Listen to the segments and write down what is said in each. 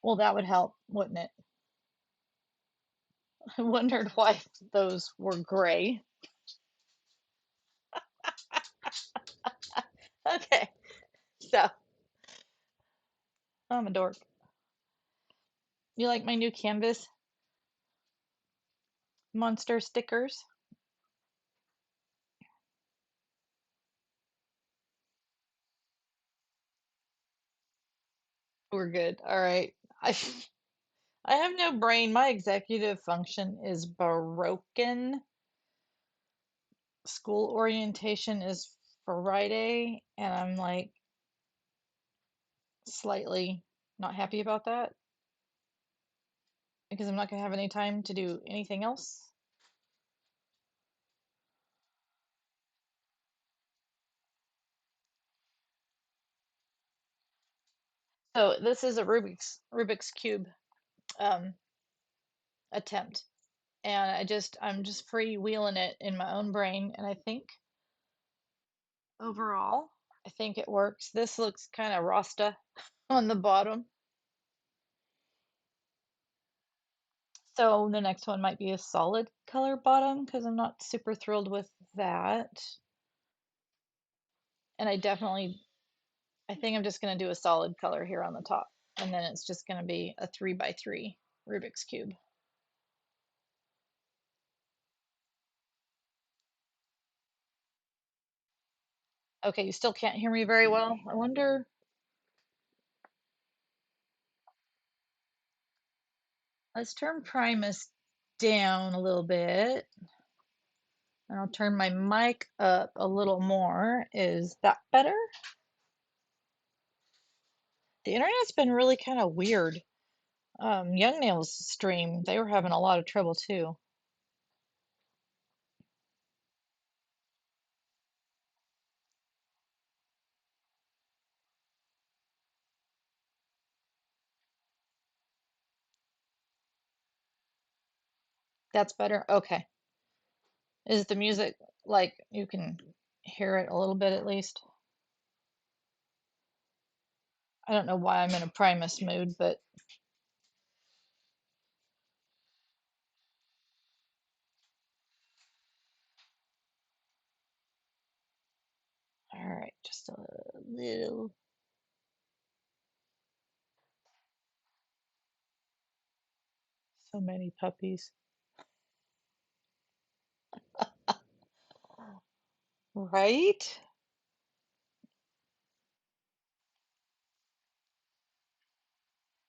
Well, that would help, wouldn't it? I wondered why those were gray. Okay, so I'm a dork. You like my new canvas monster stickers? We're good. All right. I I have no brain. My executive function is broken. School orientation is Friday, and I'm like slightly not happy about that because I'm not gonna have any time to do anything else. So this is a Rubik's Cube um, attempt, and I'm just freewheeling it in my own brain, and I think overall, I think it works. This looks kind of Rasta on the bottom. So the next one might be a solid color bottom because I'm not super thrilled with that. And I think I'm just going to do a solid color here on the top. And then it's just going to be a 3 by 3 Rubik's Cube. Okay, you still can't hear me very well. I wonder, let's turn Primus down a little bit. And I'll turn my mic up a little more. Is that better? The internet's been really kind of weird. Young Nails stream, they were having a lot of trouble too. That's better? Okay. Is the music like you can hear it a little bit at least? I don't know why I'm in a Primus mood, but all right, just a little. So many puppies. Right?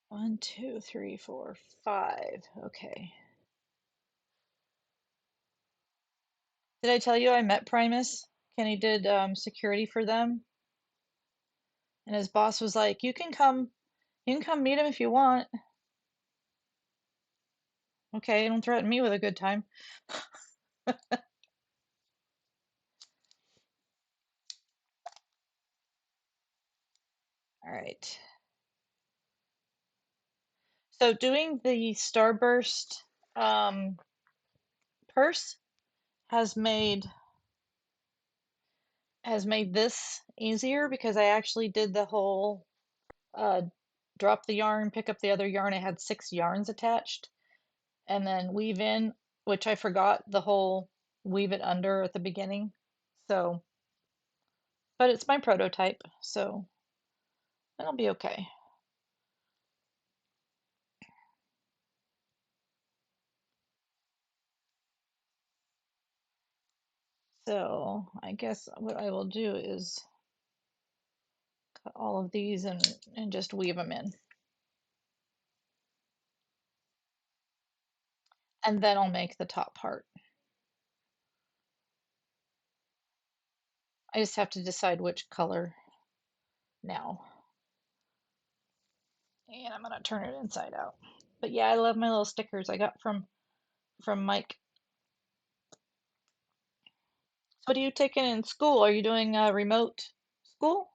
1, 2, 3, 4, 5. Okay. Did I tell you I met Primus? Kenny did security for them, and his boss was like, you can come meet him if you want." Okay, don't threaten me with a good time. All right. So doing the Starburst um, purse has made this easier because I actually did the whole uh, drop the yarn, pick up the other yarn. I had 6 yarns attached, and then weave in, which I forgot the whole weave it under at the beginning. So, but it's my prototype, so it'll be okay. So I guess what I will do is cut all of these and just weave them in. And then I'll make the top part. I just have to decide which color now. And I'm gonna turn it inside out. But yeah, I love my little stickers I got from Mike. So what are you taking in school? Are you doing remote school?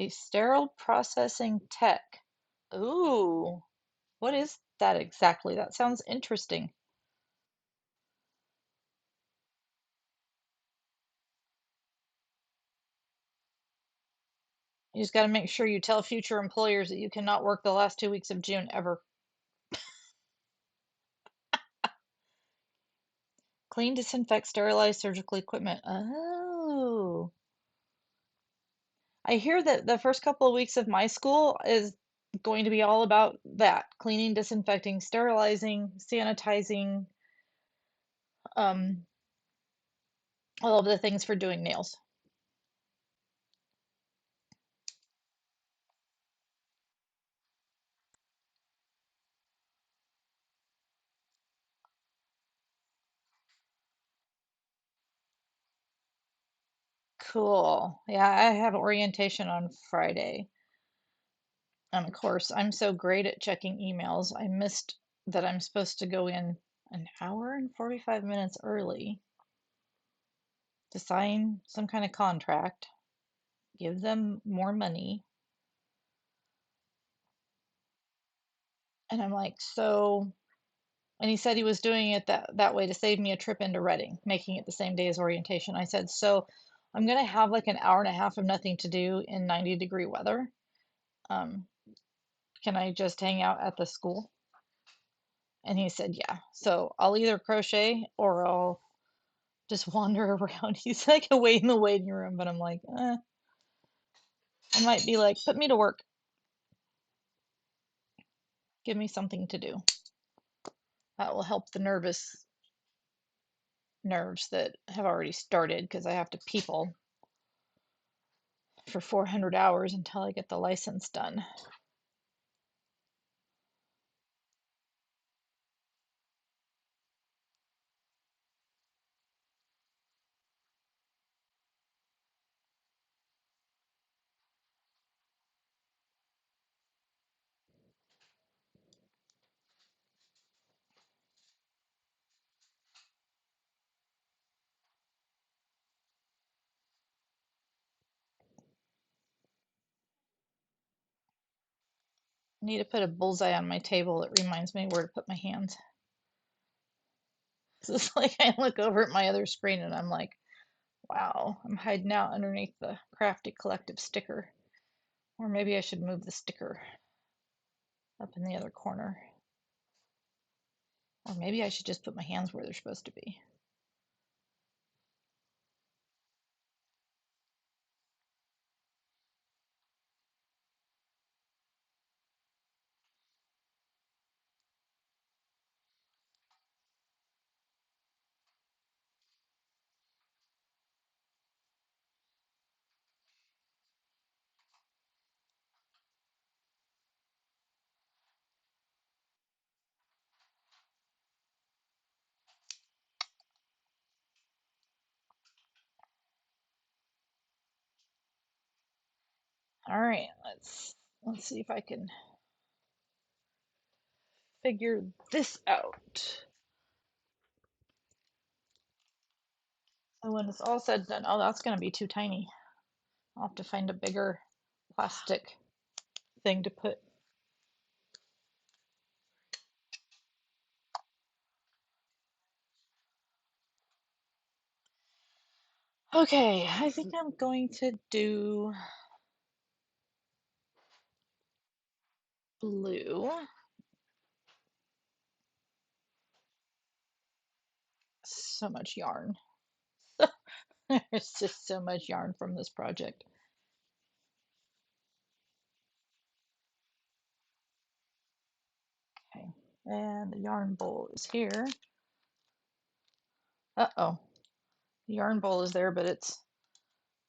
A sterile processing tech. Ooh, what is that exactly? That sounds interesting. You just got to make sure you tell future employers that you cannot work the last 2 weeks of June ever. Clean, disinfect, sterilize surgical equipment. Oh. I hear that the first couple of weeks of my school is going to be all about that, cleaning, disinfecting, sterilizing, sanitizing, um, all of the things for doing nails. Cool. Yeah, I have orientation on Friday. And of course, I'm so great at checking emails. I missed that I'm supposed to go in an hour and 45 minutes early to sign some kind of contract, give them more money. And I'm like, so, and he said he was doing it that way to save me a trip into Reading, making it the same day as orientation. I said, so I'm gonna have like an hour and a half of nothing to do in 90-degree weather. Um, can I just hang out at the school? And he said, yeah. So I'll either crochet or I'll just wander around. He's like away in the waiting room, but I'm like, I might be like, put me to work. Give me something to do. That will help the nerves that have already started because I have to people for 400 hours until I get the license done. I need to put a bullseye on my table that reminds me where to put my hands. It's like I look over at my other screen and I'm like, wow, I'm hiding out underneath the Crafty Collective sticker. Or maybe I should move the sticker up in the other corner. Or maybe I should just put my hands where they're supposed to be. All right, let's see if I can figure this out. So when it's all said and done, oh, that's going to be too tiny. I'll have to find a bigger plastic thing to put. Okay, I think I'm going to do blue. So much yarn. There's just so much yarn from this project. Okay, and the yarn bowl is here. Uh-oh, the yarn bowl is there, but it's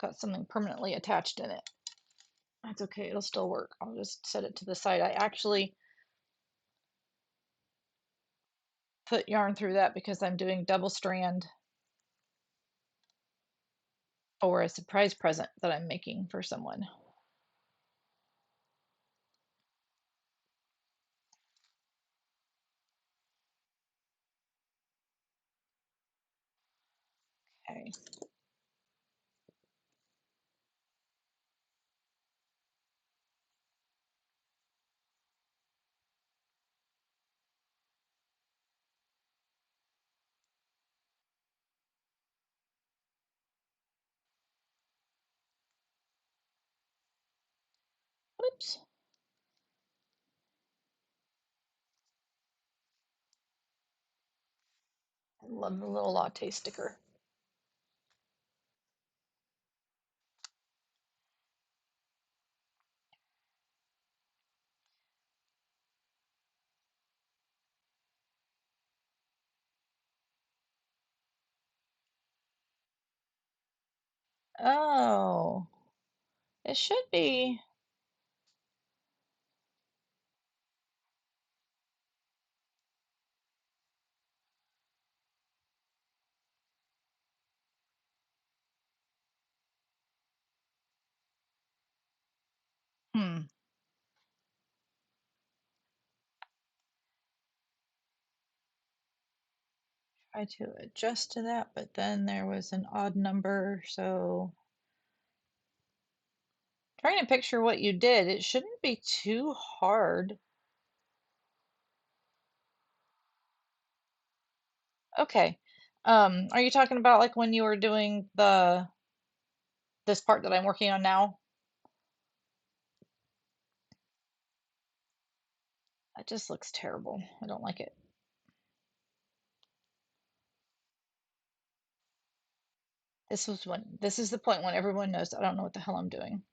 got something permanently attached in it. That's okay, it'll still work. I'll just set it to the side. I actually put yarn through that because I'm doing double strand for a surprise present that I'm making for someone. Okay. Oops. I love the little latte sticker. Oh, it should be. Hmm. Try to adjust to that, but then there was an odd number, so trying to picture what you did. It shouldn't be too hard. Okay. Are you talking about like when you were doing the this part that I'm working on now? That just looks terrible. I don't like it. This is the point when everyone knows I don't know what the hell I'm doing.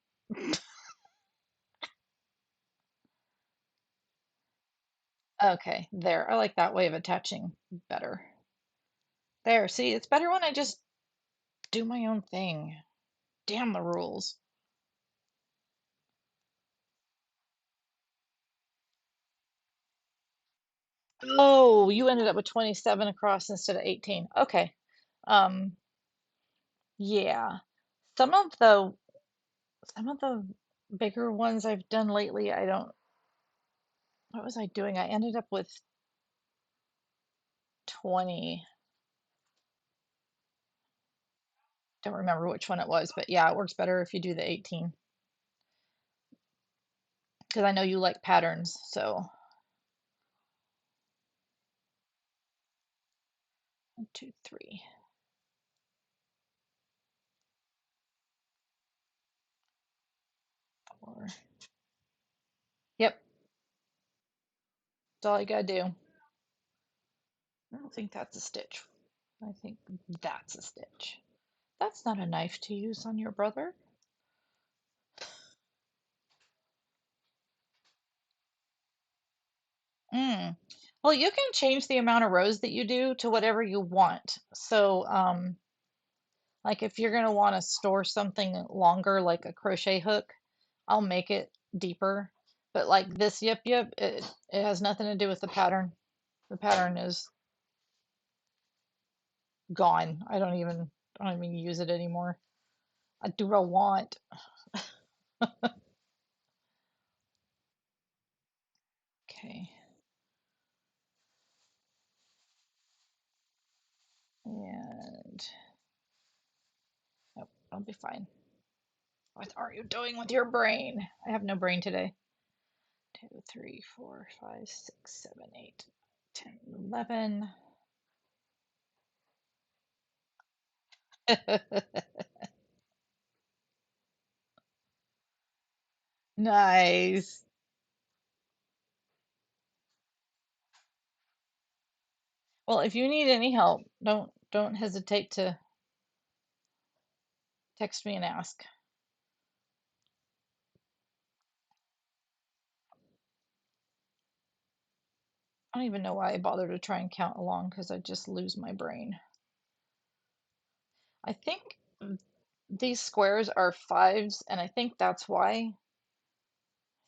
Okay, there. I like that way of attaching better. There, see, it's better when I just do my own thing. Damn the rules. Oh, you ended up with 27 across instead of 18. Okay. Um, yeah. Some of the some of the bigger ones I've done lately, I don't, what was I doing? I ended up with 20. Don't remember which one it was, but yeah, it works better if you do the 18 because I know you like patterns. So 1, 2, 3, 4. Yep, that's all you gotta do. I don't think that's a stitch. I think that's a stitch. That's not a knife to use on your brother. Mm. Well, you can change the amount of rows that you do to whatever you want. So, like if you're gonna want to store something longer, like a crochet hook, I'll make it deeper. But like this yip yip, it has nothing to do with the pattern. The pattern is gone. I don't even use it anymore. I do what I want. Okay. And nope, I'll be fine. What are you doing with your brain? I have no brain today. 2, 3, 4, 5, 6, 7, 8, 10, 11. Nice. Well, if you need any help, don't hesitate to text me and ask. I don't even know why I bother to try and count along because I just lose my brain. I think these squares are fives, and I think that's why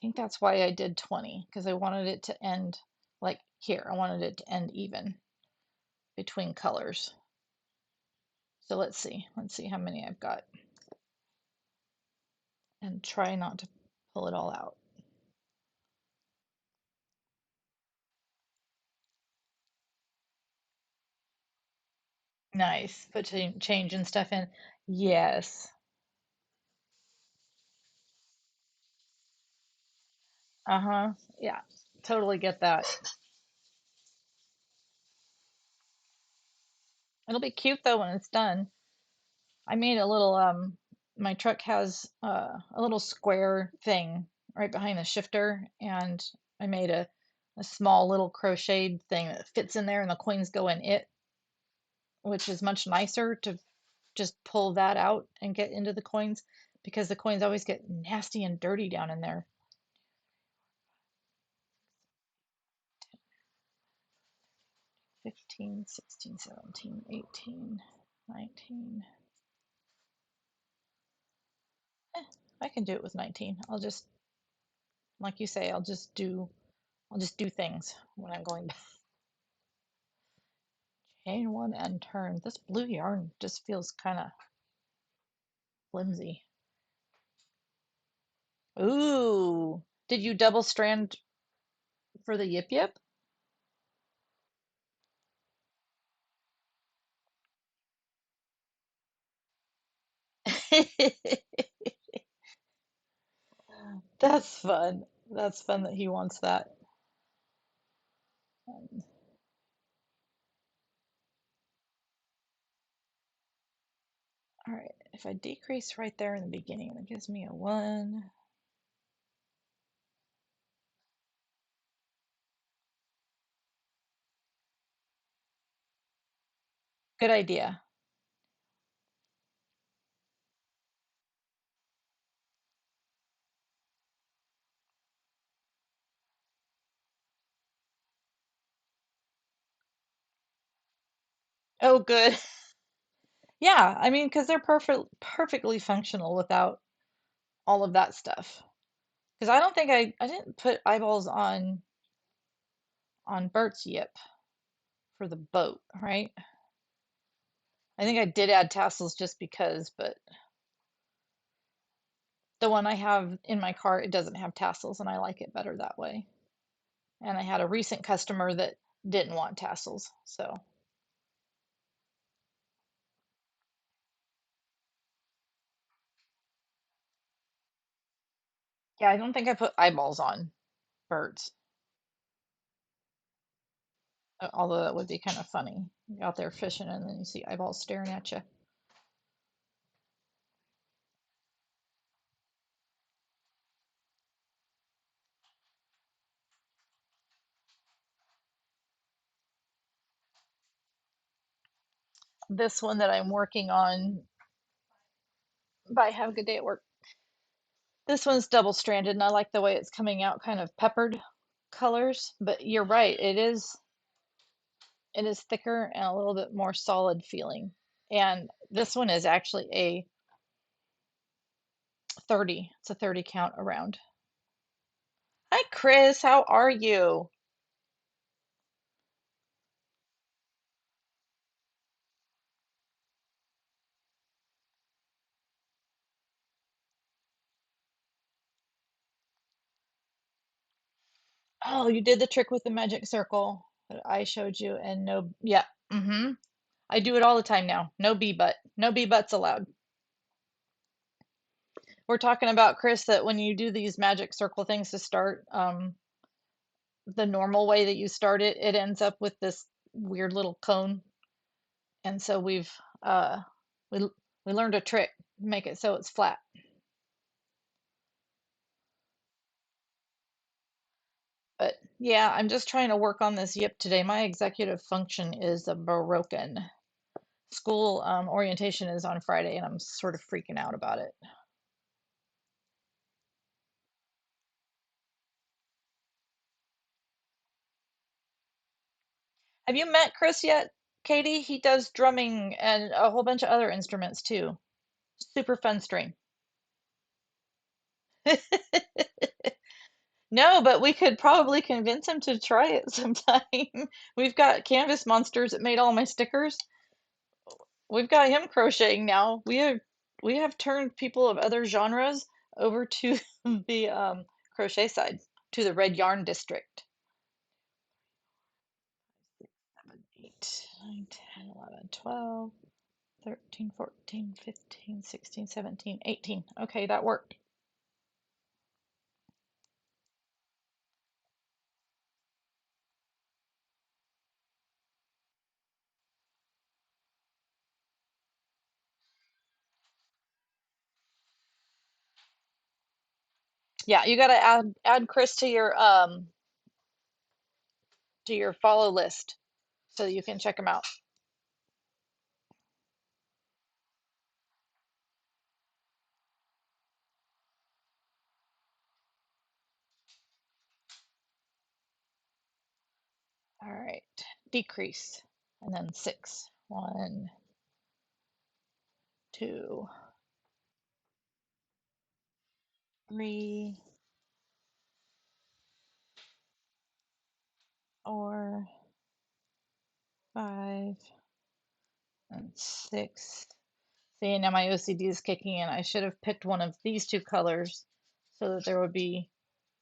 I did 20 because I wanted it to end like here. I wanted it to end even between colors. So let's see. Let's see how many I've got and try not to pull it all out. Nice. Put change and stuff in. Yes. Uh-huh. Yeah. Totally get that. It'll be cute though when it's done. I made a little my truck has a little square thing right behind the shifter, and I made a small little crocheted thing that fits in there and the coins go in it, which is much nicer to just pull that out and get into the coins because the coins always get nasty and dirty down in there. 15, 16, 17, 18, 19. Eh, I can do it with 19. I'll just, like you say, I'll just do things when I'm going back. Chain one and turn. This blue yarn just feels kind of flimsy. Ooh, did you double strand for the yip yip? That's fun. That's fun that he wants that. All right, if I decrease right there in the beginning, that gives me a 1. Good idea. Oh, good. Yeah, I mean, because they're perfectly functional without all of that stuff. Because I don't think I didn't put eyeballs on Bert's yip for the boat, right? I think I did add tassels just because, but the one I have in my cart, it doesn't have tassels, and I like it better that way. And I had a recent customer that didn't want tassels, so yeah, I don't think I put eyeballs on Bert's, although that would be kind of funny. You're out there fishing and then you see eyeballs staring at you. This one that I'm working on by Have a Good Day at Work. This one's double stranded and I like the way it's coming out kind of peppered colors, but you're right, it is thicker and a little bit more solid feeling. And this one is actually a 30. It's a 30 count around. Hi Chris, how are you? Oh, you did the trick with the magic circle that I showed you and no, yeah. I do it all the time now. No bee butt. No bee butts allowed. We're talking about, Chris, that when you do these magic circle things to start, the normal way that you start it, it ends up with this weird little cone. And so uh we we learned a trick, make it so it's flat. But yeah, I'm just trying to work on this yip today. My executive function is a broken. School orientation is on Friday, and I'm sort of freaking out about it. Have you met Chris yet, Katie? He does drumming and a whole bunch of other instruments too. Super fun string. No, but we could probably convince him to try it sometime. We've got canvas monsters that made all my stickers. We've got him crocheting now. We have turned people of other genres over to the crochet side, to the red yarn district. 7, 8, 9, 10, 11, 12, 13, 14, 15, 16, 17, 18. Okay, that worked. Yeah, you gotta add Chris to your follow list so you can check him out. All right, decrease, and then six. One, two, three, four, five, and six. See, now my OCD is kicking in. I should have picked one of these two colors so that there would be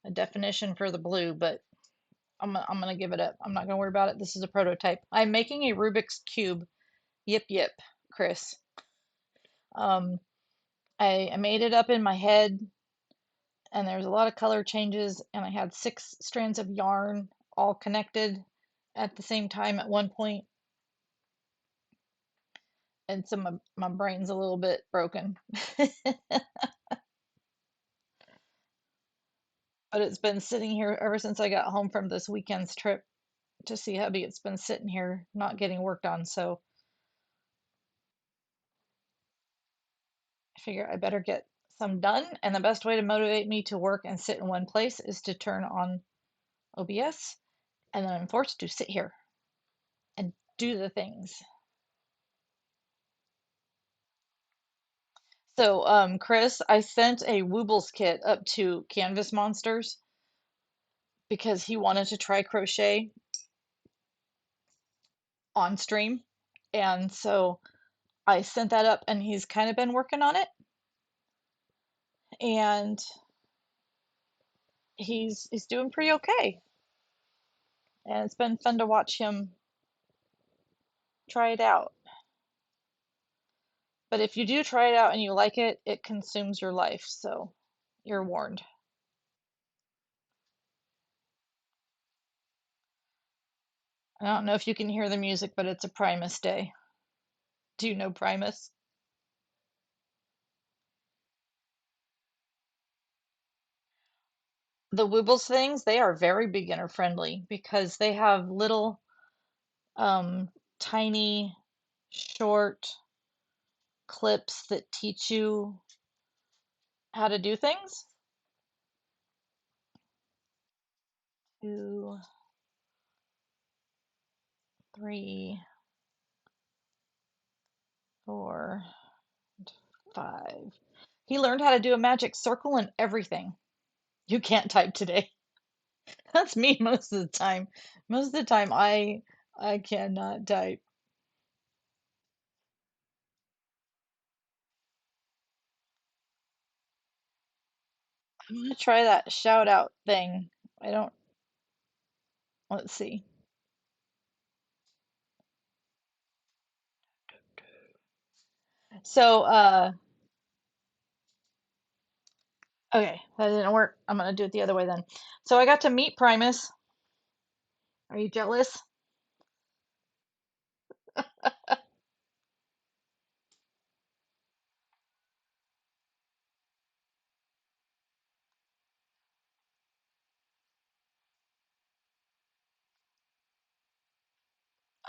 a definition for the blue, but I'm gonna give it up. I'm not gonna worry about it. This is a prototype. I'm making a Rubik's Cube. Yip yip, Chris. Um, I made it up in my head, and there's a lot of color changes, and I had six strands of yarn all connected at the same time at one point, and so my brain's a little bit broken. But it's been sitting here ever since I got home from this weekend's trip to see hubby. It's been sitting here not getting worked on, so I figure I better get some done. And the best way to motivate me to work and sit in one place is to turn on OBS, and then I'm forced to sit here and do the things. So, Chris, I sent a Woobles kit up to Canvas Monsters because he wanted to try crochet on stream. And so I sent that up, and he's kind of been working on it. And he's doing pretty okay. And it's been fun to watch him try it out. But if you do try it out and you like it, it consumes your life, so you're warned. I don't know if you can hear the music, but it's a Primus day. Do you know Primus? The Wibbles things, they are very beginner friendly because they have little um tiny short clips that teach you how to do things. Two, three, four, five. He learned how to do a magic circle and everything. You can't type today. That's me most of the time. Most of the time I cannot type. I'm gonna try that shout out thing. I don't, let's see. So okay, that didn't work. I'm gonna do it the other way then. So I got to meet Primus. Are you jealous?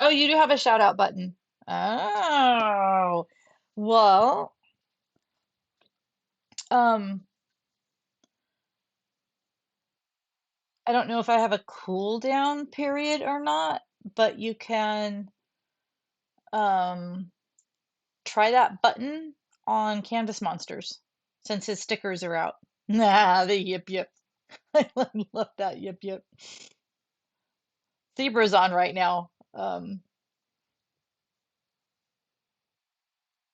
Oh, you do have a shout out button. Oh. Well, um, I don't know if I have a cooldown period or not, but you can um try that button on Canvas Monsters since his stickers are out. Nah, the yip yip. I love that yip yip. Zebra's on right now.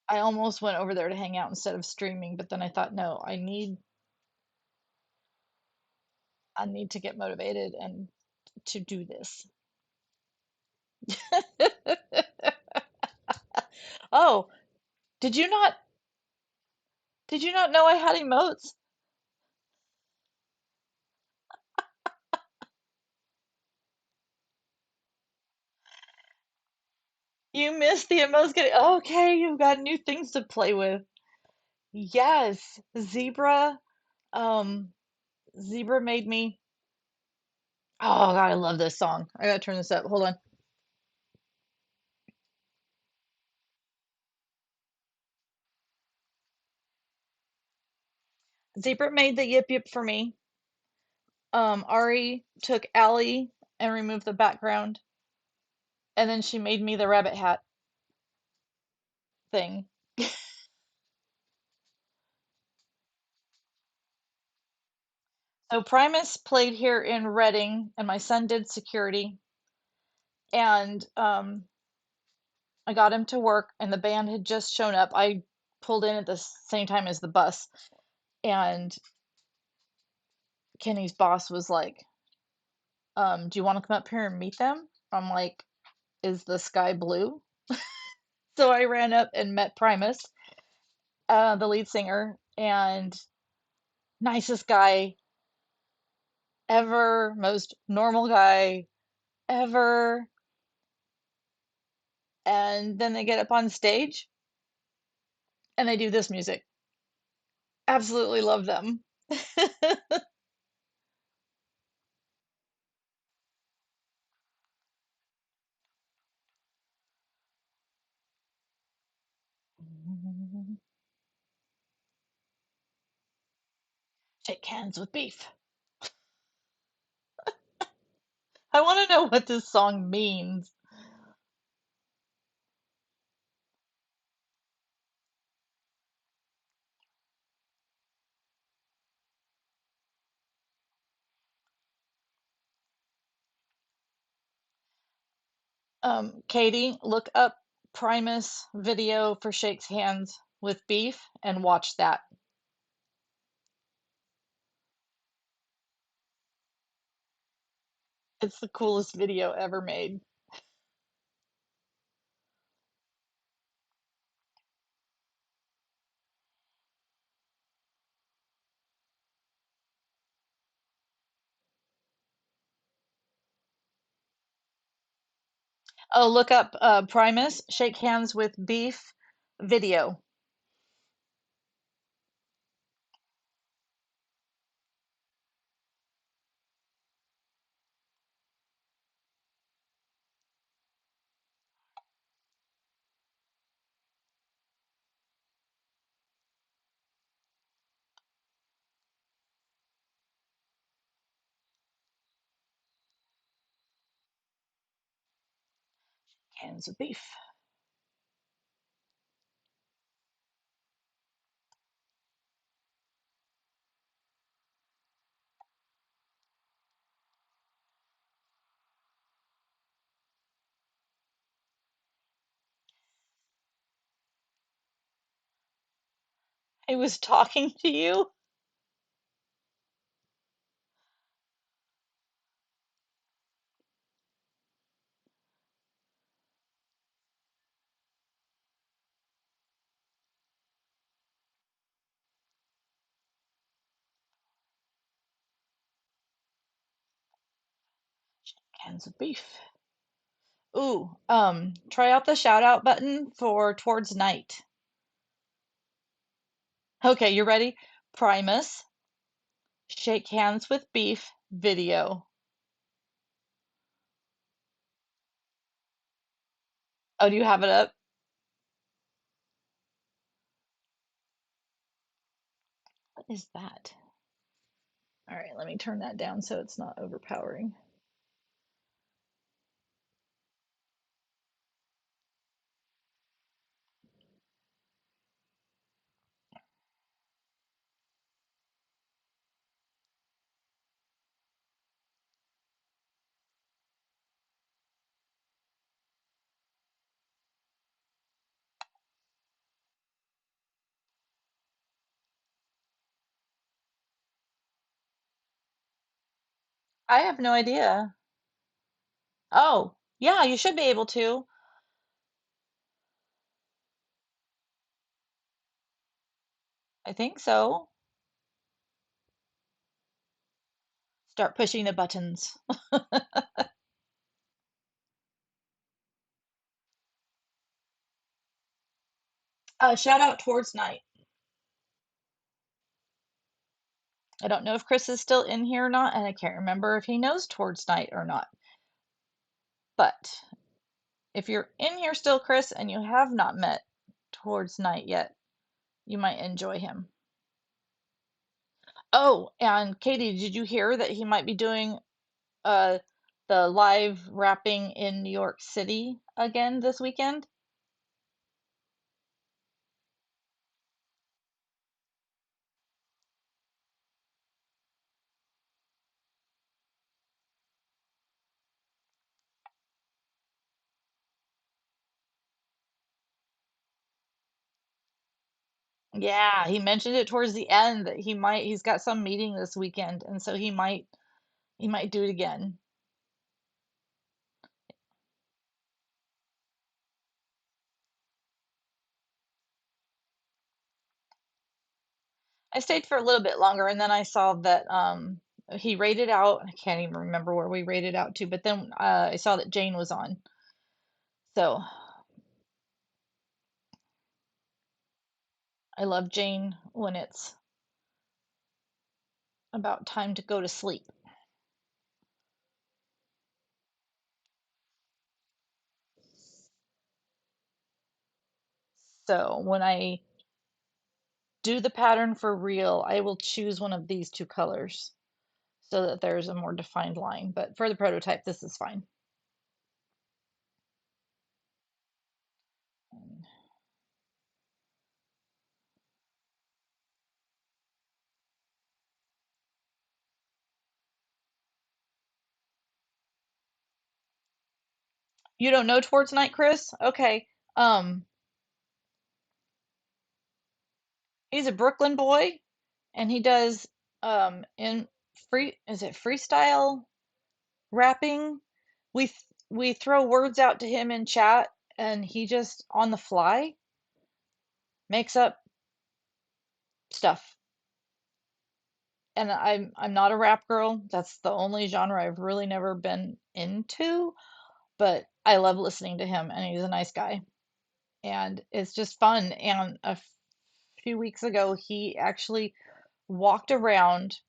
I almost went over there to hang out instead of streaming, but then I thought, no, I need to get motivated and to do this. Oh, did you not did you not know I had emotes? You missed the emotes getting okay, you've got new things to play with. Yes, Zebra. Um, Zebra made me. Oh God, I love this song. I gotta turn this up. Hold on. Zebra made the Yip Yip for me. Ari took Allie and removed the background, and then she made me the rabbit hat thing. So Primus played here in Reading, and my son did security, and I got him to work, and the band had just shown up. I pulled in at the same time as the bus, and Kenny's boss was like, "Do you want to come up here and meet them?" I'm like, "Is the sky blue?" So I ran up and met Primus, the lead singer, and nicest guy ever, most normal guy ever. And then they get up on stage and they do this music. Absolutely love them. Shake hands with beef. I want to know what this song means. Katie, look up Primus video for Shakes Hands with Beef and watch that. It's the coolest video ever made. Oh, look up Primus Shake Hands with Beef video. Hands with Beef. I was talking to you. Hands with Beef. Ooh, try out the shout out button for Towards Night. Okay, you ready? Primus, Shake Hands with Beef video. Oh, do you have it up? What is that? All right, let me turn that down so it's not overpowering. I have no idea. Oh, yeah, you should be able to. I think so. Start pushing the buttons. Shout out Towards Night. I don't know if Chris is still in here or not, and I can't remember if he knows Towards Night or not. But if you're in here still, Chris, and you have not met Towards Night yet, you might enjoy him. Oh, and Katie, did you hear that he might be doing uh the live rapping in New York City again this weekend? Yeah, he mentioned it towards the end that he's got some meeting this weekend, and so he might do it again. I stayed for a little bit longer, and then I saw that he rated out. I can't even remember where we rated out to, but then I saw that Jane was on. So I love Jane when it's about time to go to sleep. So when I do the pattern for real, I will choose one of these two colors so that there's a more defined line. But for the prototype, this is fine. You don't know Towards Night, Chris? Okay. Um, he's a Brooklyn boy, and he does in is it freestyle rapping? We throw words out to him in chat, and he just on the fly makes up stuff. And I'm not a rap girl. That's the only genre I've really never been into, but I love listening to him, and he's a nice guy, and it's just fun. And a few weeks ago, he actually walked around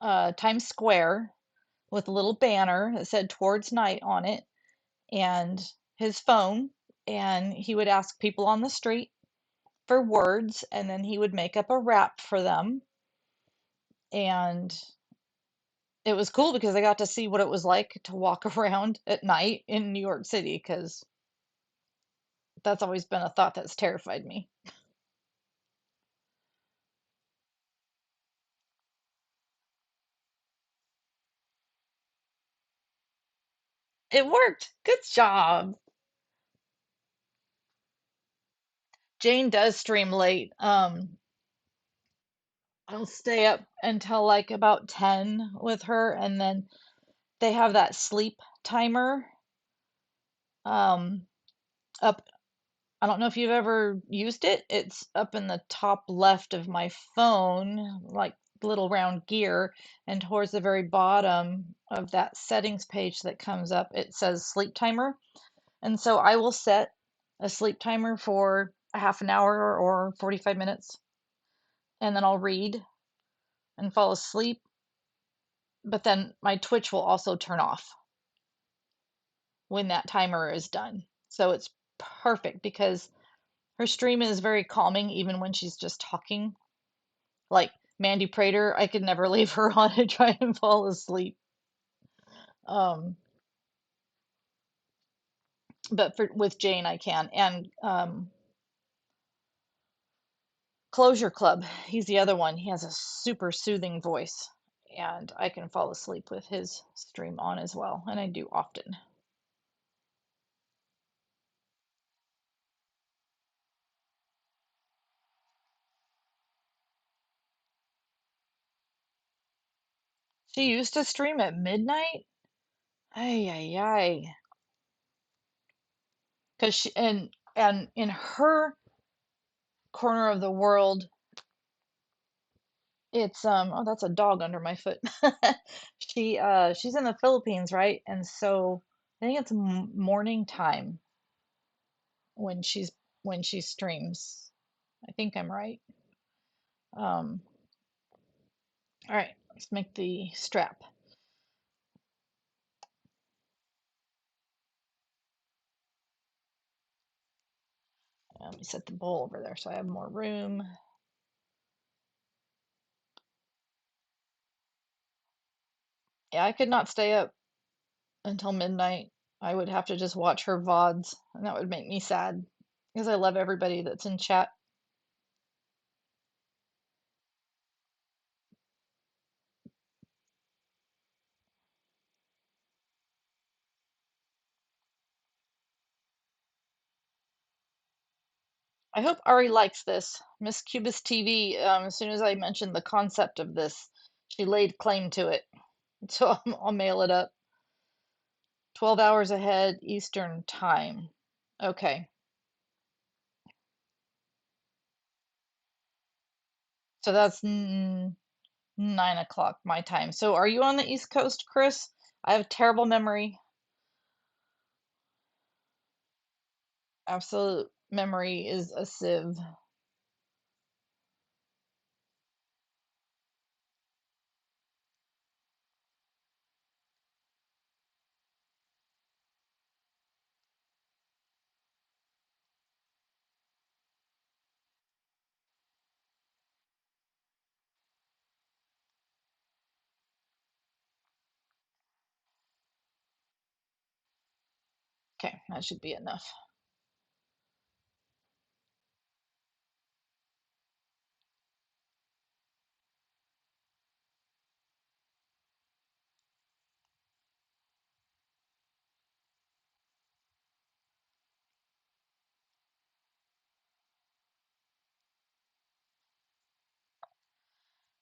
Times Square with a little banner that said Towards Night on it and his phone, and he would ask people on the street for words, and then he would make up a rap for them. And it was cool because I got to see what it was like to walk around at night in New York City because that's always been a thought that's terrified me. It worked. Good job. Jane does stream late. I'll stay up until like about 10 with her, and then they have that sleep timer um up. I don't know if you've ever used it. It's up in the top left of my phone, like little round gear, and towards the very bottom of that settings page that comes up, it says sleep timer. And so I will set a sleep timer for a half an hour or 45 minutes, and then I'll read and fall asleep. But then my Twitch will also turn off when that timer is done. So it's perfect because her stream is very calming even when she's just talking. Like Mandy Prater, I could never leave her on and try and fall asleep. Um, but with Jane, I can. And Closure Club, he's the other one. He has a super soothing voice, and I can fall asleep with his stream on as well, and I do often. She used to stream at midnight. Ay ay ay. Cause she and in her corner of the world, it's oh, that's a dog under my foot. She's in the Philippines, right? And so I think it's morning time when she streams. I think I'm right. Um All right, let's make the strap. Let me set the bowl over there so I have more room. Yeah, I could not stay up until midnight. I would have to just watch her VODs, and that would make me sad because I love everybody that's in chat. I hope Ari likes this. Miss Cubist TV, as soon as I mentioned the concept of this, she laid claim to it. So I'll mail it up. 12 hours ahead Eastern time. Okay. So that's 9 o'clock my time. So are you on the East Coast, Chris? I have terrible memory. Absolute memory is a sieve. Okay, that should be enough.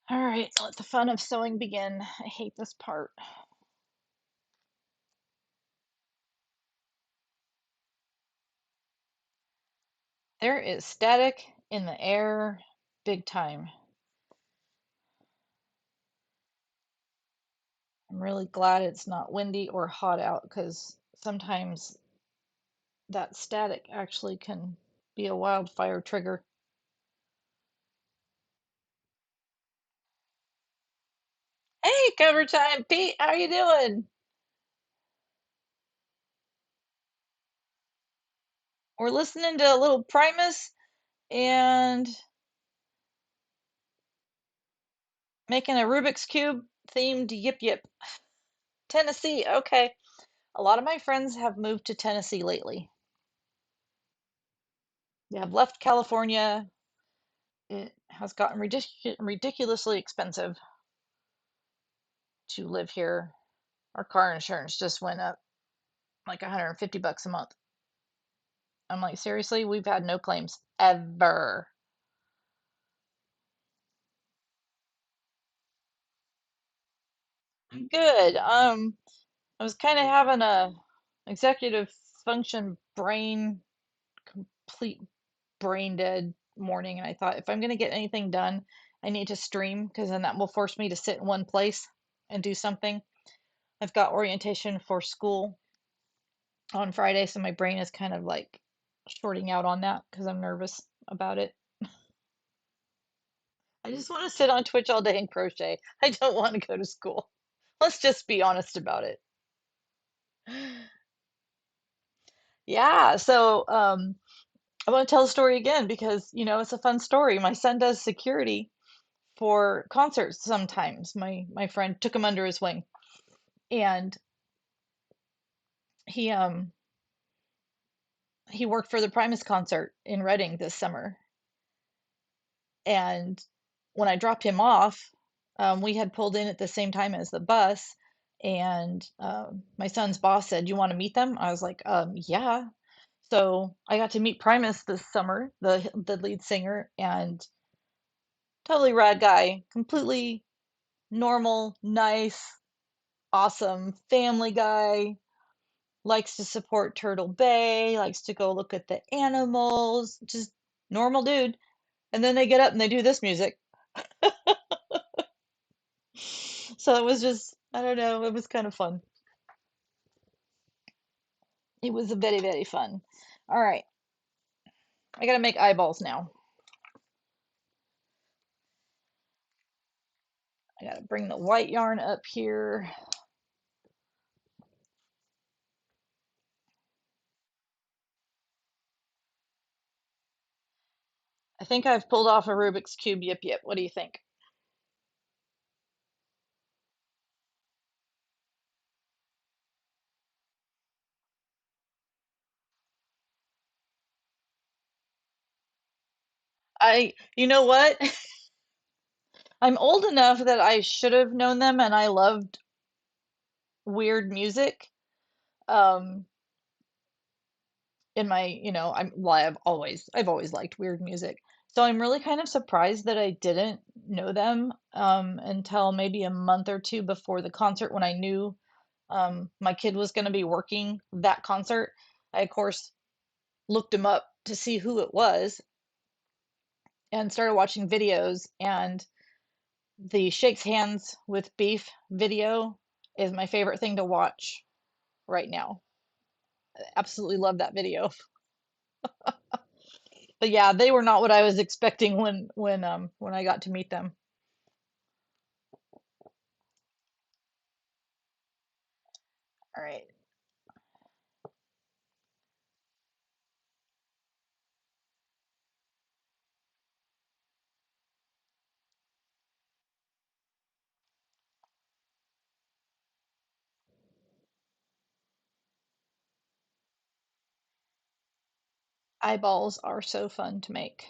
All right, let the fun of sewing begin. I hate this part. There is static in the air, big time. I'm really glad it's not windy or hot out because sometimes that static actually can be a wildfire trigger. Hey, cover time, Pete, how you doing? We're listening to a little Primus and making a Rubik's Cube themed Yip Yip. Tennessee, okay. A lot of my friends have moved to Tennessee lately. They have left California. It has gotten ridiculously expensive to live here. Our car insurance just went up like 150 bucks a month. I'm like, seriously, we've had no claims ever. Good. I was kind of having a executive function complete brain dead morning, and I thought if I'm going to get anything done, I need to stream because then that will force me to sit in one place and do something. I've got orientation for school on Friday, so my brain is kind of like shorting out on that because I'm nervous about it. I just want to sit on Twitch all day and crochet. I don't want to go to school. Let's just be honest about it. Yeah, so I want to tell the story again because, it's a fun story. My son does security for concerts sometimes. My friend took him under his wing and he um he worked for the Primus concert in Reading this summer. And when I dropped him off, we had pulled in at the same time as the bus, and my son's boss said, "You want to meet them?" I was like, "Yeah." So I got to meet Primus this summer, the lead singer, and totally rad guy, completely normal, nice, awesome family guy. Likes to support Turtle Bay, likes to go look at the animals, just normal dude. And then they get up and they do this music. So it was just, I don't know, it was kind of fun. It was very, very fun. All right, I gotta make eyeballs now. I gotta bring the white yarn up here. I think I've pulled off a Rubik's Cube. Yip yip. What do you think? You know what? I'm old enough that I should have known them and I loved weird music. Um, in my, well, I've always liked weird music. So I'm really kind of surprised that I didn't know them until maybe a month or two before the concert when I knew my kid was going to be working that concert. I, of course, looked him up to see who it was and started watching videos. And the Shakes Hands with Beef video is my favorite thing to watch right now. Absolutely love that video. But yeah, they were not what I was expecting when I got to meet them. All right. Eyeballs are so fun to make.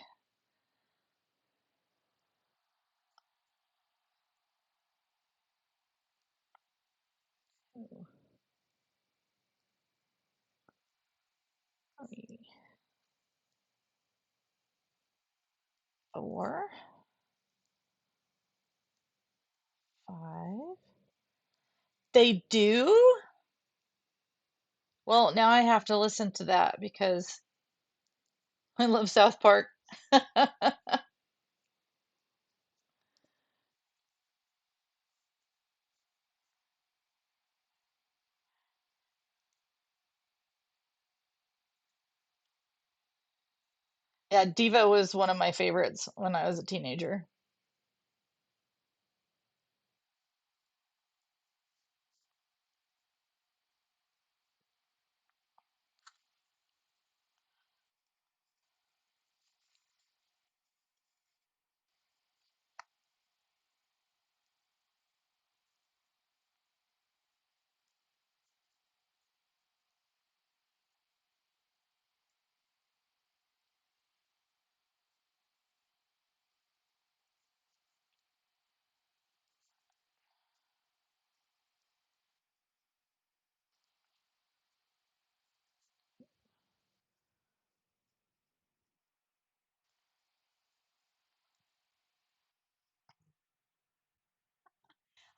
Three, 4, 5. They do? Well, now I have to listen to that because I love South Park. Yeah, Diva was one of my favorites when I was a teenager.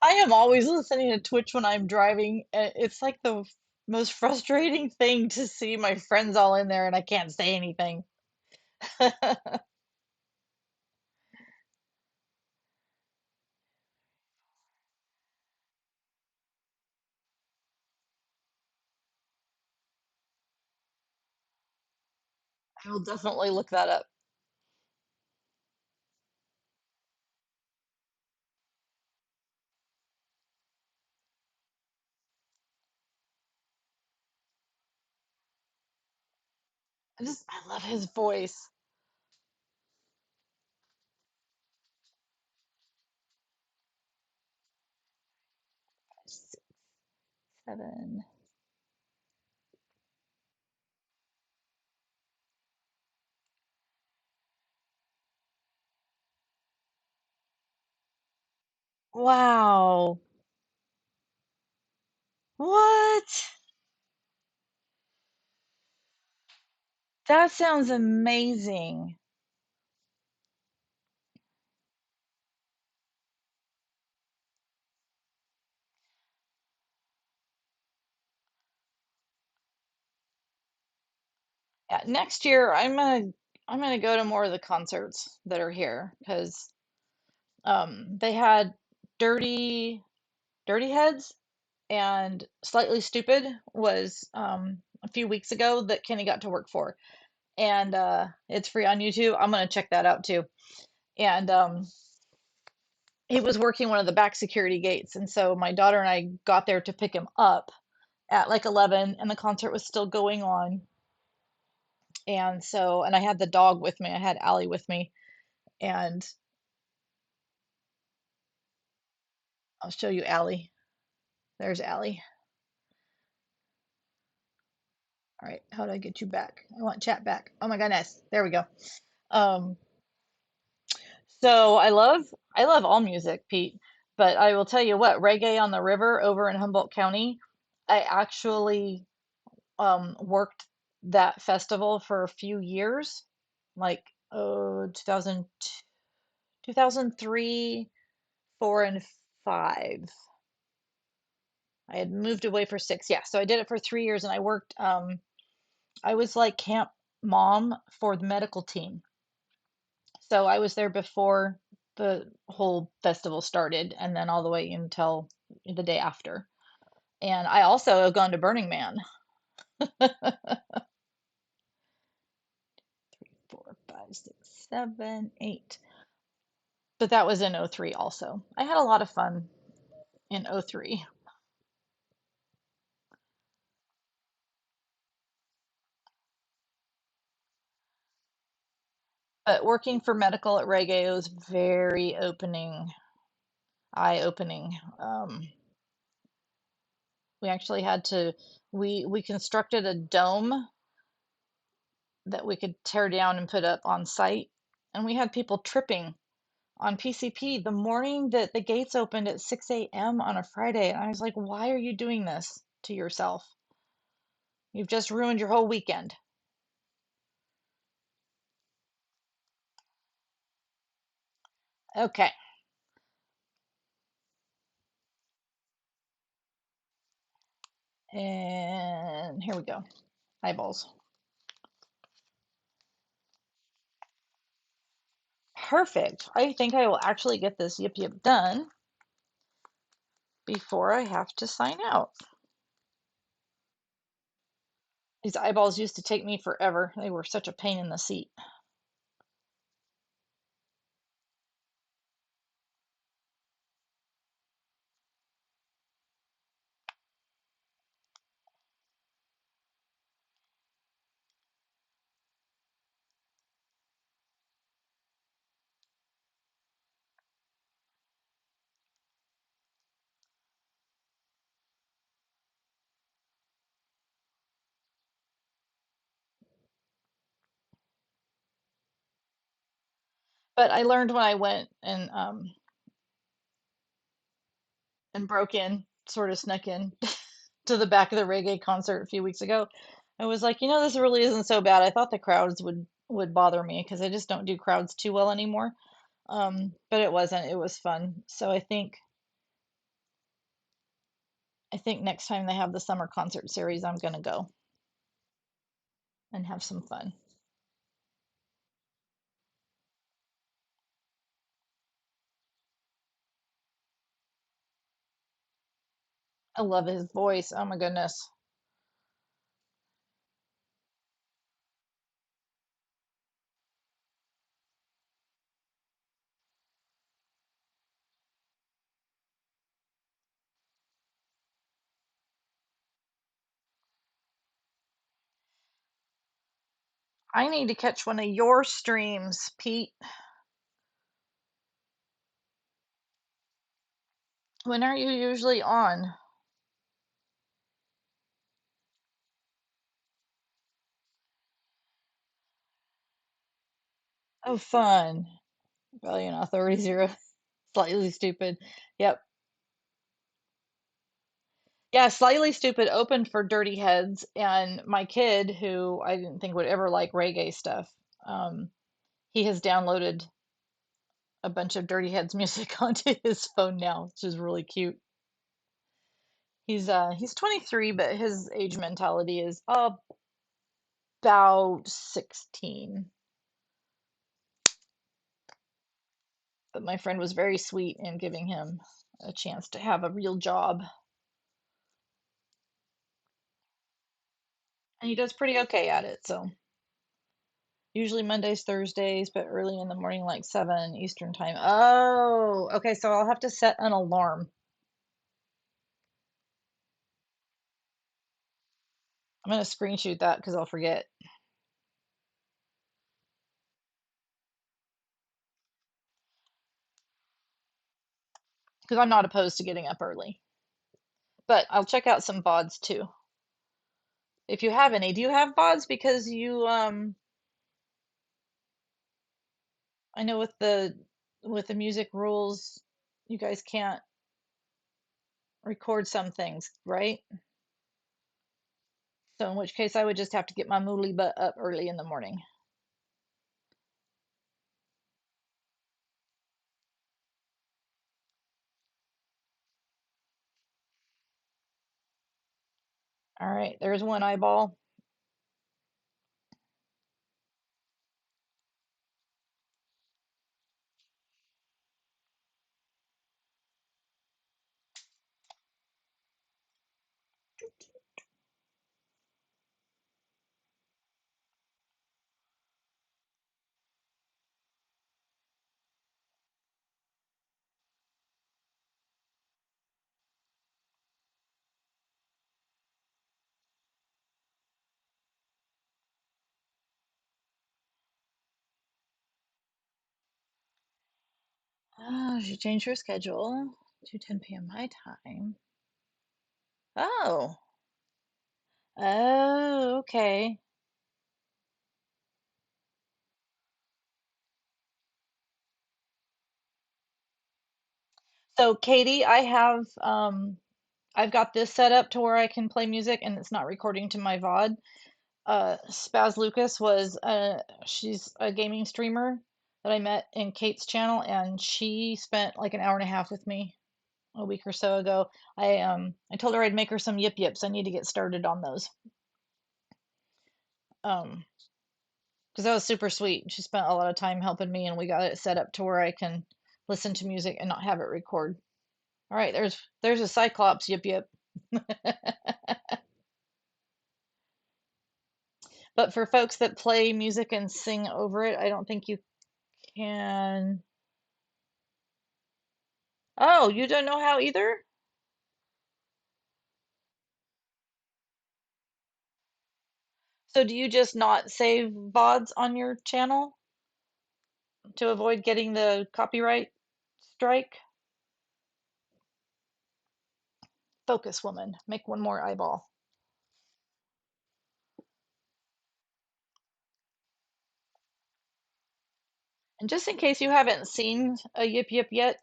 I am always listening to Twitch when I'm driving. It's like the most frustrating thing to see my friends all in there and I can't say anything. I will definitely look that up. I love his voice. 6, 7. Wow. What? That sounds amazing. Yeah, next year I'm gonna go to more of the concerts that are here because they had Dirty Dirty Heads and Slightly Stupid was a few weeks ago that Kenny got to work for, and it's free on YouTube. I'm gonna check that out too. And he was working one of the back security gates, and so my daughter and I got there to pick him up at like 11, and the concert was still going on. And so, and I had the dog with me. I had Allie with me, and I'll show you Allie. There's Allie. All right, how do I get you back? I want chat back. Oh my goodness. There we go. Um, so I love all music, Pete, but I will tell you what, Reggae on the River over in Humboldt County, I actually worked that festival for a few years, like oh 2000, 2003, 4, and 5. I had moved away for 6. Yeah, so I did it for 3 years, and I worked. I was like camp mom for the medical team. So I was there before the whole festival started, and then all the way until the day after. And I also have gone to Burning Man. 4, 5, 6, 7, 8. But that was in '03 also. I had a lot of fun in '03. But working for medical at Reggae was very eye-opening. We actually had to we constructed a dome that we could tear down and put up on site, and we had people tripping on PCP the morning that the gates opened at 6 a.m. on a Friday. And I was like, why are you doing this to yourself? You've just ruined your whole weekend. Okay, and here we go. Eyeballs. Perfect. I think I will actually get this Yip Yip done before I have to sign out. These eyeballs used to take me forever. They were such a pain in the seat. But I learned when I went and broke in, sort of snuck in to the back of the reggae concert a few weeks ago. I was like, this really isn't so bad. I thought the crowds would bother me because I just don't do crowds too well anymore. But it wasn't. It was fun. So I think next time they have the summer concert series, I'm gonna go and have some fun. I love his voice. Oh my goodness. I need to catch one of your streams, Pete. When are you usually on? Oh, fun. Rebellion Authority Zero. Slightly Stupid. Yep. Yeah, Slightly Stupid opened for Dirty Heads, and my kid, who I didn't think would ever like reggae stuff, um, he has downloaded a bunch of Dirty Heads music onto his phone now, which is really cute. He's 23, but his age mentality is about 16. But my friend was very sweet in giving him a chance to have a real job, and he does pretty okay at it. So Usually Mondays, Thursdays, but early in the morning, like 7 Eastern time. Oh, okay, so I'll have to set an alarm. I'm gonna screenshot that because I'll forget. Because I'm not opposed to getting up early. But I'll check out some VODs too. If you have any. Do you have VODs? Because I know with the music rules, you guys can't record some things, right? So in which case I would just have to get my mooly butt up early in the morning. All right, there's one eyeball. Oh, she changed her schedule to 10 p.m. my time. Oh. Oh, okay. So Katie, I've got this set up to where I can play music and it's not recording to my VOD. Spaz Lucas she's a gaming streamer that I met in Kate's channel, and she spent like an hour and a half with me a week or so ago. I told her I'd make her some yip yips. I need to get started on those. Um, because that was super sweet. She spent a lot of time helping me, and we got it set up to where I can listen to music and not have it record. All right, there's a Cyclops yip yip. But for folks that play music and sing over it, I don't think you can. Oh, you don't know how either? So do you just not save VODs on your channel to avoid getting the copyright strike? Focus, woman. Make one more eyeball. And just in case you haven't seen a Yip Yip yet,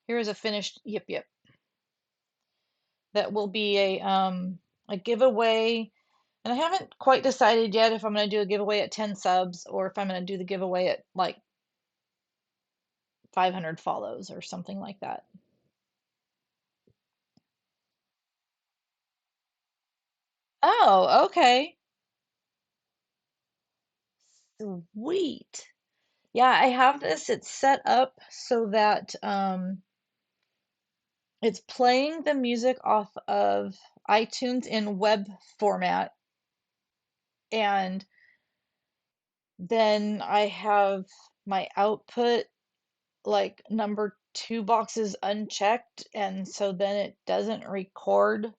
here is a finished Yip Yip that will be a giveaway. And I haven't quite decided yet if I'm going to do a giveaway at 10 subs or if I'm going to do the giveaway at like 500 follows or something like that. Oh, okay. Sweet. Yeah, I have this. It's set up so that it's playing the music off of iTunes in web format, and then I have my output like number two boxes unchecked, and so then it doesn't record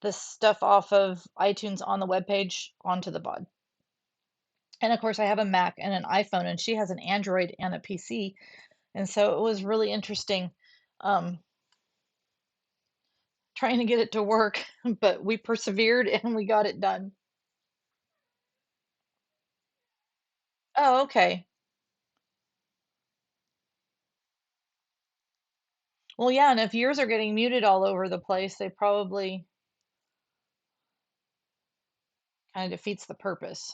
the stuff off of iTunes on the web page onto the VOD. And of course, I have a Mac and an iPhone, and she has an Android and a PC, and so it was really interesting. Um, Trying to get it to work, but we persevered and we got it done. Oh, okay. Well, yeah, and if yours are getting muted all over the place, they probably kind of defeats the purpose.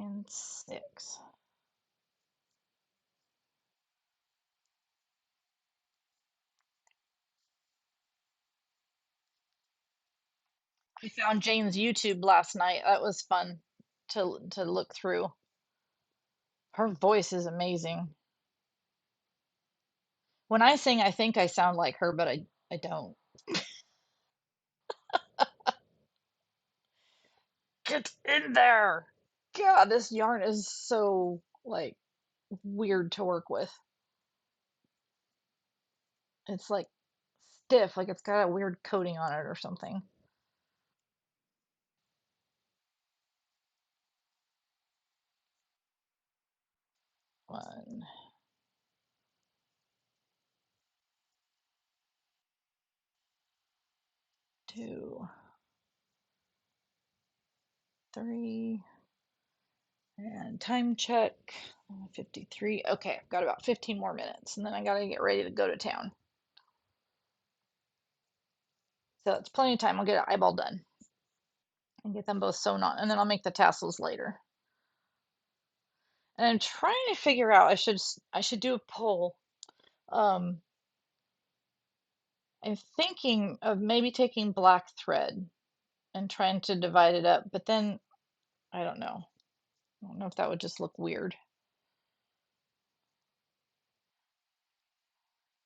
and 6. I found Jane's YouTube last night. That was fun to look through. Her voice is amazing. When I sing, I think I sound like her, but I don't. Get in there. God, this yarn is so like weird to work with. It's like stiff, like it's got a weird coating on it or something. 1, 2, 3, and time check 53. Okay, I've got about 15 more minutes, and then I gotta get ready to go to town. So it's plenty of time. I'll get an eyeball done and get them both sewn on, and then I'll make the tassels later. And I'm trying to figure out. I should do a poll. Um, I'm thinking of maybe taking black thread and trying to divide it up, but then I don't know. I don't know if that would just look weird.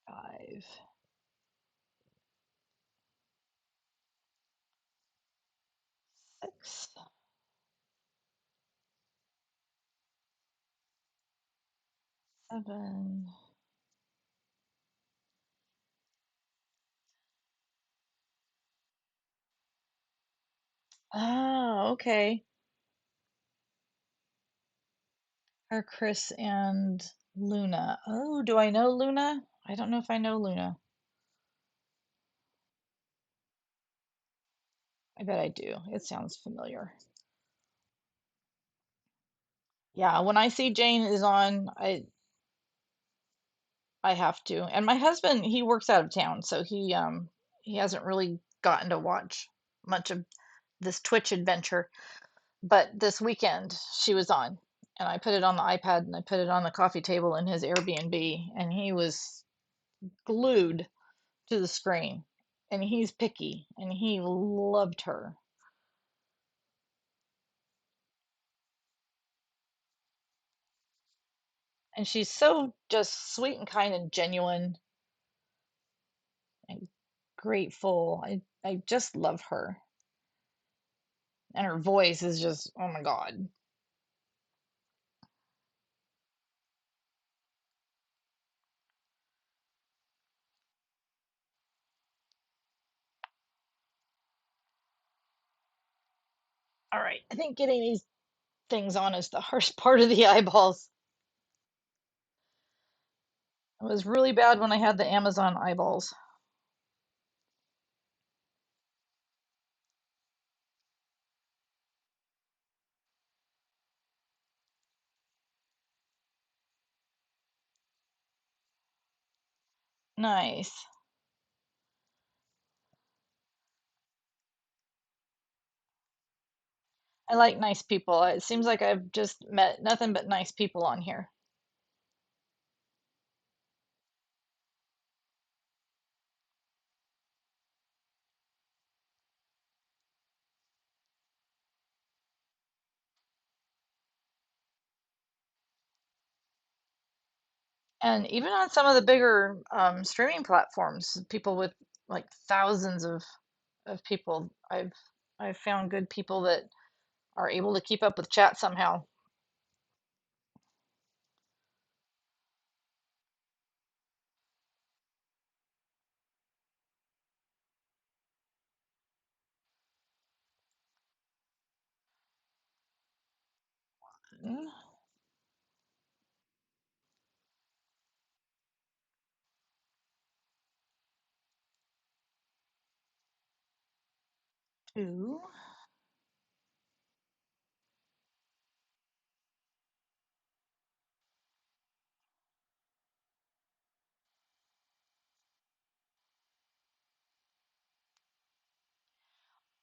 5, 6, 7. Oh, okay. Are Chris and Luna. Oh, do I know Luna? I don't know if I know Luna. I bet I do. It sounds familiar. Yeah, when I see Jane is on, I have to. And my husband, he works out of town, so he hasn't really gotten to watch much of this Twitch adventure. But this weekend she was on, and I put it on the iPad and I put it on the coffee table in his Airbnb, and he was glued to the screen. And he's picky, and he loved her. And she's so just sweet and kind and genuine and grateful. I just love her. And her voice is just, oh my God. All right. I think getting these things on is the hardest part of the eyeballs. It was really bad when I had the Amazon eyeballs. Nice. I like nice people. It seems like I've just met nothing but nice people on here. And even on some of the bigger streaming platforms, people with like thousands of people, I've found good people that are able to keep up with chat somehow. 2.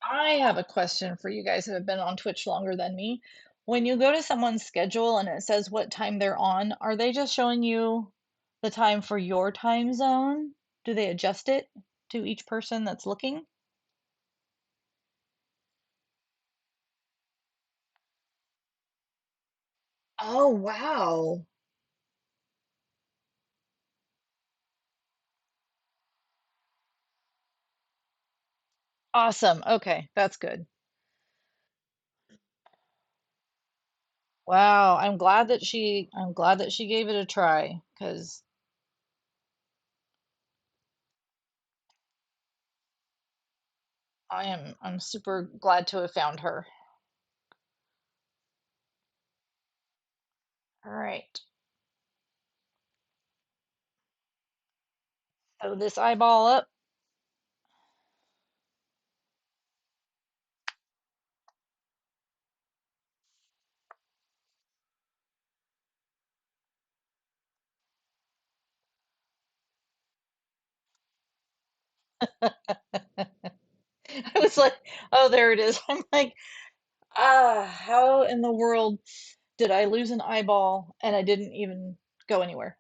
I have a question for you guys that have been on Twitch longer than me. When you go to someone's schedule and it says what time they're on, are they just showing you the time for your time zone? Do they adjust it to each person that's looking? Oh, wow. Awesome. Okay, that's good. Wow, I'm glad that she gave it a try because I'm super glad to have found her. All right. So this eyeball up. I was like, oh, there it is. I'm like, how in the world did I lose an eyeball and I didn't even go anywhere?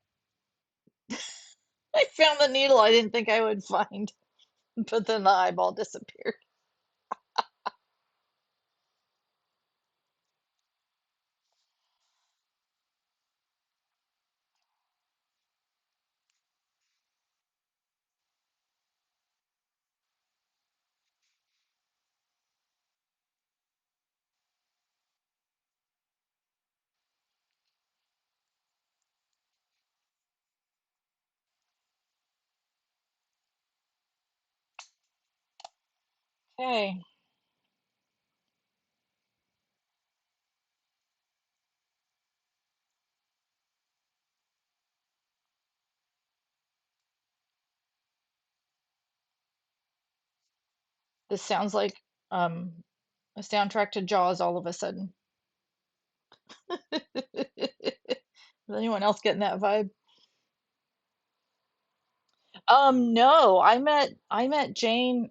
I found the needle I didn't think I would find, but then the eyeball disappeared. Okay, this sounds like um, a soundtrack to Jaws all of a sudden. Is anyone else getting that vibe? No, I met Jane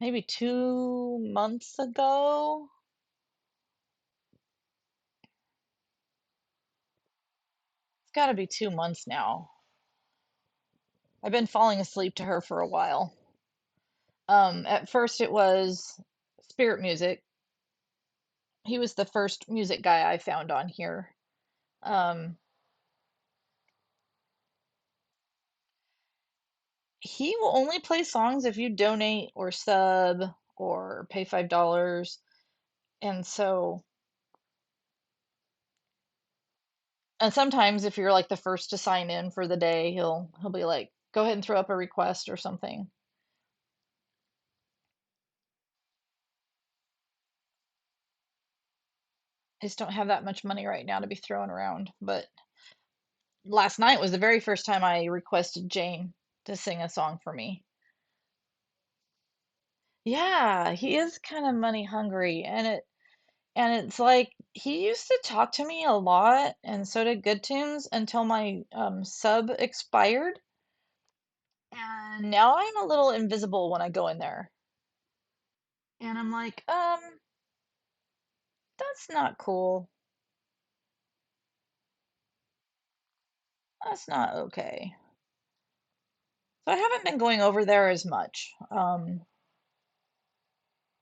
maybe 2 months ago. It's got to be 2 months now. I've been falling asleep to her for a while. At first it was Spirit Music. He was the first music guy I found on here. Um, he will only play songs if you donate or sub or pay $5. And so, and sometimes if you're like the first to sign in for the day, he'll be like, go ahead and throw up a request or something. I just don't have that much money right now to be throwing around. But last night was the very first time I requested Jane to sing a song for me. Yeah, he is kind of money hungry, and it's like he used to talk to me a lot, and so did Good Tunes until my sub expired, and now I'm a little invisible when I go in there, and I'm like, that's not cool. That's not okay. So I haven't been going over there as much.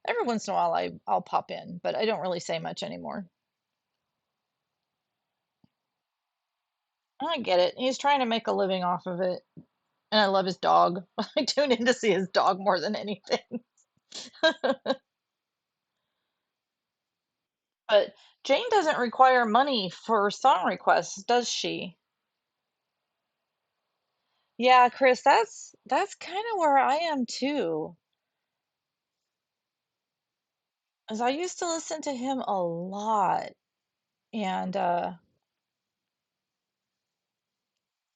Every once in a while I'll pop in, but I don't really say much anymore. I get it. He's trying to make a living off of it. And I love his dog. I tune in to see his dog more than anything. But Jane doesn't require money for song requests, does she? Yeah, Chris, that's kind of where I am too. As I used to listen to him a lot and kind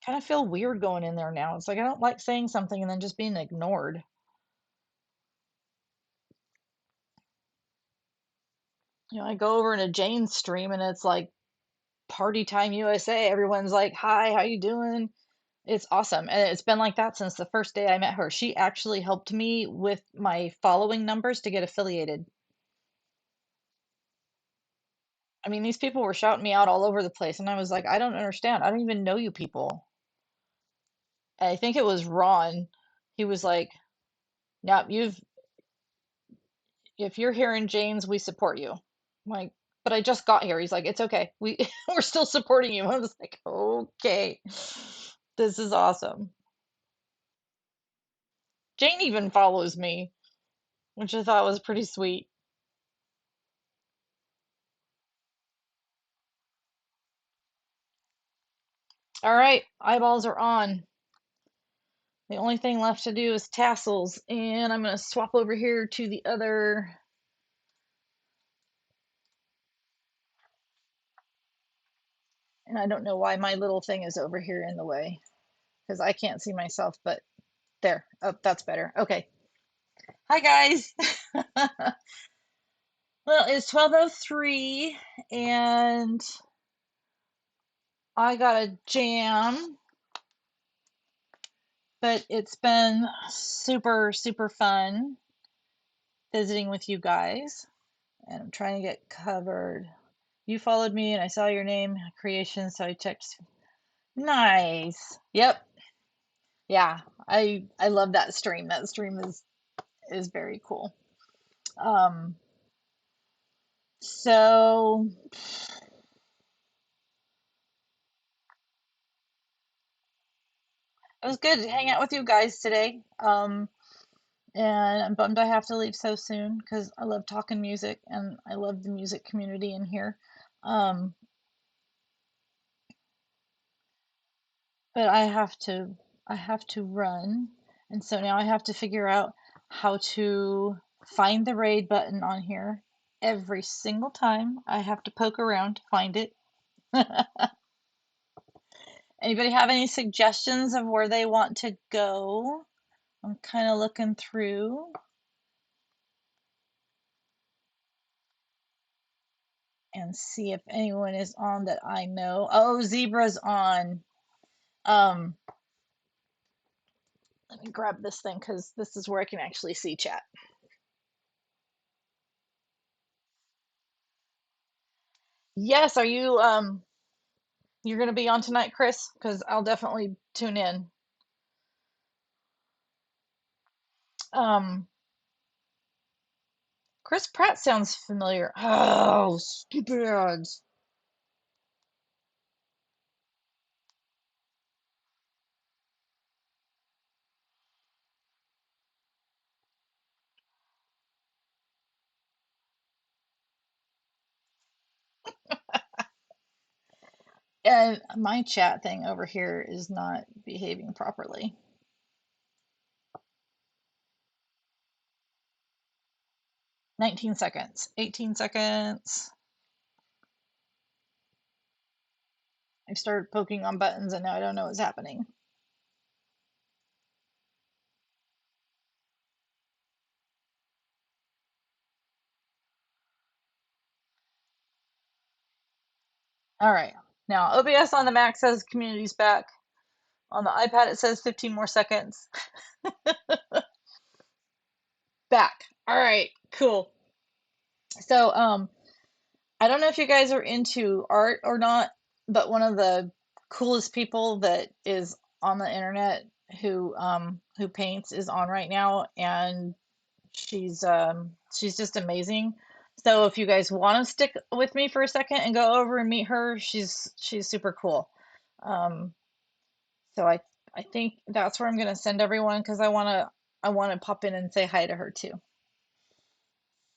of feel weird going in there now. It's like I don't like saying something and then just being ignored. I go over into Jane's stream and it's like Party Time USA. Everyone's like, "Hi, how you doing?" It's awesome, and it's been like that since the first day I met her. She actually helped me with my following numbers to get affiliated. I mean, these people were shouting me out all over the place, and I was like, I don't understand. I don't even know you people. And I think it was Ron. He was like, "Yeah, if you're here in Janes, we support you." I'm like, but I just got here. He's like, it's okay. We're still supporting you. I was like, okay, this is awesome. Jane even follows me, which I thought was pretty sweet. All right, eyeballs are on. The only thing left to do is tassels, and I'm gonna swap over here to the other. And I don't know why my little thing is over here in the way because I can't see myself, but there. Oh, that's better. Okay. Hi, guys. Well, it's 12:03 and I got a jam, but it's been super, super fun visiting with you guys. And I'm trying to get covered. You followed me and I saw your name, creation, so I checked. Nice. Yep. Yeah. I love that stream. That stream is very cool. Um, so it was good to hang out with you guys today. And I'm bummed I have to leave so soon because I love talking music and I love the music community in here. Um, but I have to run, and so now I have to figure out how to find the raid button on here every single time. I have to poke around to find it. Anybody have any suggestions of where they want to go? I'm kind of looking through and see if anyone is on that I know. Oh, Zebra's on. Um, Let me grab this thing because this is where I can actually see chat. Yes, are you you're gonna be on tonight, Chris? Because I'll definitely tune in. Um, Chris Pratt sounds familiar. Oh, stupid ads. And my chat thing over here is not behaving properly. 19 seconds, 18 seconds. I started poking on buttons and now I don't know what's happening. All right. Now, OBS on the Mac says community's back. On the iPad, it says 15 more seconds. Back. All right, cool. So, I don't know if you guys are into art or not, but one of the coolest people that is on the internet who paints is on right now, and she's just amazing. So if you guys want to stick with me for a second and go over and meet her, she's super cool. Um, so I think that's where I'm gonna send everyone because I wanna pop in and say hi to her too.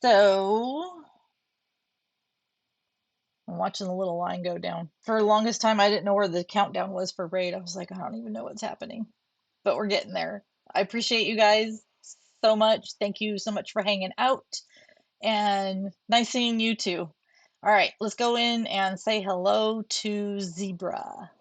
So I'm watching the little line go down. For the longest time, I didn't know where the countdown was for raid. I was like, I don't even know what's happening, but we're getting there. I appreciate you guys so much. Thank you so much for hanging out, and nice seeing you too. All right, let's go in and say hello to Zebra.